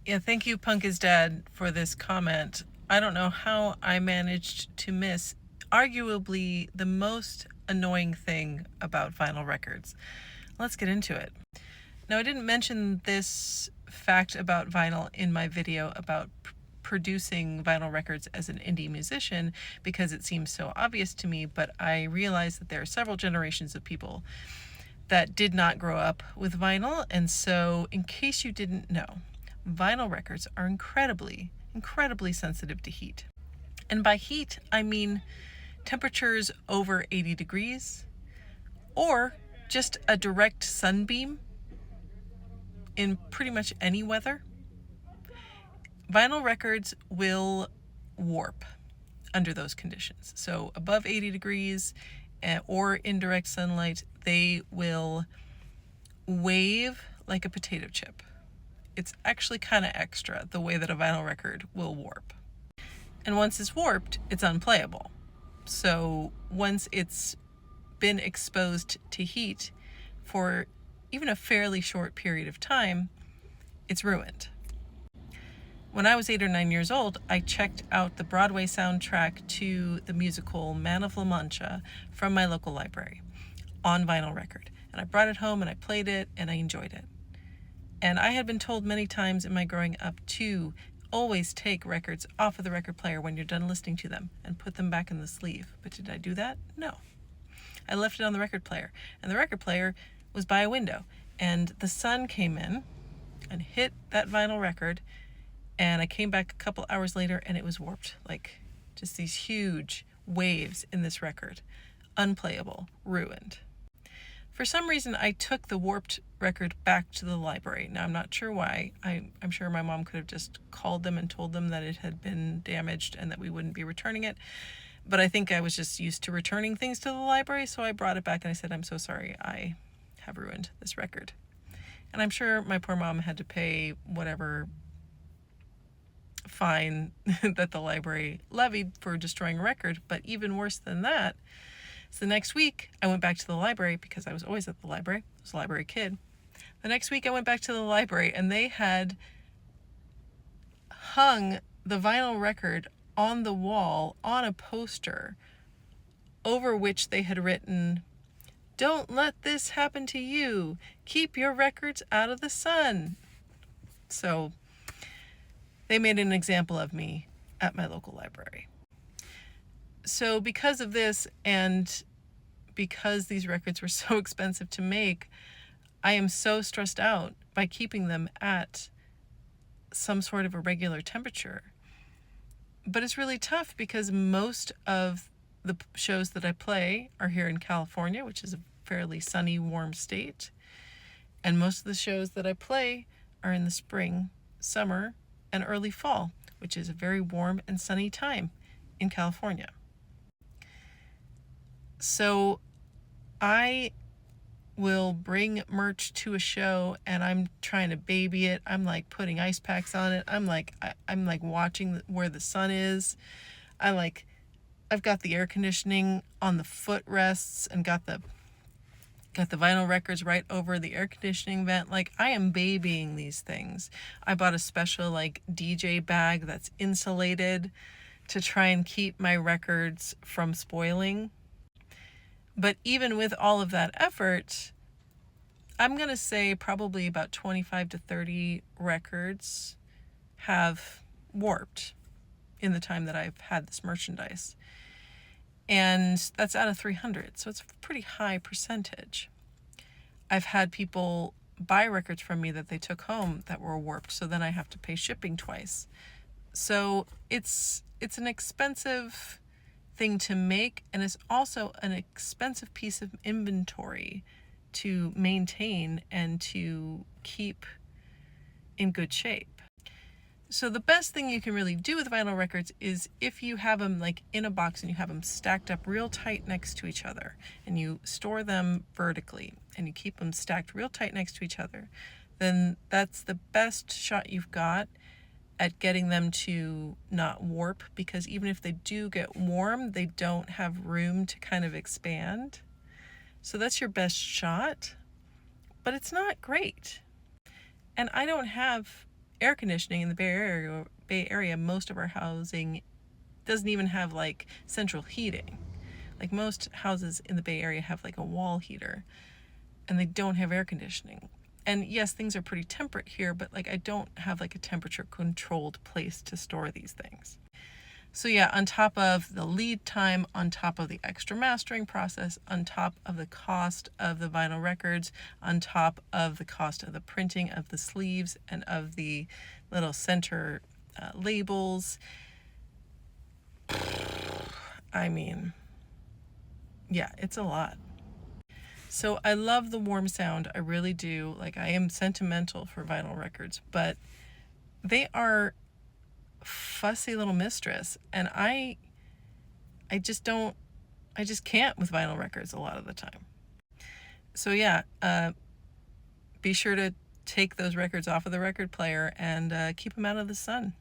Yeah, thank you, Punk is Dad, for this comment. I don't know how I managed to miss arguably the most annoying thing about vinyl records. Let's get into it. Now, I didn't mention this fact about vinyl in my video about producing vinyl records as an indie musician because it seems so obvious to me, but I realized that there are several generations of people that did not grow up with vinyl, and so in case you didn't know, vinyl records are incredibly sensitive to heat. And by heat, I mean temperatures over 80 degrees or just a direct sunbeam in pretty much any weather. Vinyl records will warp under those conditions. So above 80 degrees or indirect sunlight, they will wave like a potato chip. It's actually kind of extra the way that a vinyl record will warp. And once it's warped, it's unplayable. So once it's been exposed to heat for even a fairly short period of time, it's ruined. When I was 8 or 9 years old, I checked out the Broadway soundtrack to the musical Man of La Mancha from my local library on vinyl record. And I brought it home and I played it and I enjoyed it. And I had been told many times in my growing up to always take records off of the record player when you're done listening to them and put them back in the sleeve. But did I do that? No. I left it on the record player, and the record player was by a window, and the sun came in and hit that vinyl record, and I came back a couple hours later and it was warped, like just these huge waves in this record. Unplayable, ruined. For some reason, I took the warped record back to the library. Now, I'm not sure why. I'm sure my mom could have just called them and told them that it had been damaged and that we wouldn't be returning it. But I think I was just used to returning things to the library, so I brought it back and I said, I'm so sorry, I have ruined this record. And I'm sure my poor mom had to pay whatever fine that the library levied for destroying a record. But even worse than that, so the next week I went back to the library because I was always at the library. I was a library kid. The next week I went back to the library and they had hung the vinyl record on the wall on a poster over which they had written, "Don't let this happen to you. Keep your records out of the sun." So they made an example of me at my local library. So because of this, and because these records were so expensive to make, I am so stressed out by keeping them at some sort of a regular temperature. But it's really tough because most of the shows that I play are here in California, which is a fairly sunny, warm state. And most of the shows that I play are in the spring, summer, and early fall, which is a very warm and sunny time in California. So I will bring merch to a show and I'm trying to baby it. I'm like putting ice packs on it. I'm like watching where the sun is. I've got the air conditioning on the footrests and got the vinyl records right over the air conditioning vent. Like, I am babying these things. I bought a special like DJ bag that's insulated to try and keep my records from spoiling. But even with all of that effort, I'm going to say probably about 25 to 30 records have warped in the time that I've had this merchandise. And that's out of 300, so it's a pretty high percentage. I've had people buy records from me that they took home that were warped, so then I have to pay shipping twice. So it's an expensive thing to make, and it's also an expensive piece of inventory to maintain and to keep in good shape. So the best thing you can really do with vinyl records is if you have them like in a box and you have them stacked up real tight next to each other and you store them vertically and you keep them stacked real tight next to each other, then that's the best shot you've got at getting them to not warp, because even if they do get warm, they don't have room to kind of expand. So that's your best shot, but it's not great. And I don't have air conditioning in the Bay Area, most of our housing doesn't even have like central heating. Like most houses in the Bay Area have like a wall heater, and they don't have air conditioning. And yes, things are pretty temperate here, but like I don't have like a temperature controlled place to store these things. So yeah, on top of the lead time, on top of the extra mastering process, on top of the cost of the vinyl records, on top of the cost of the printing of the sleeves and of the little center labels. I mean, yeah, it's a lot. So I love the warm sound. I really do. Like, I am sentimental for vinyl records, but they are fussy little mistress, and I just don't, I just can't with vinyl records a lot of the time. So yeah, be sure to take those records off of the record player and keep them out of the sun.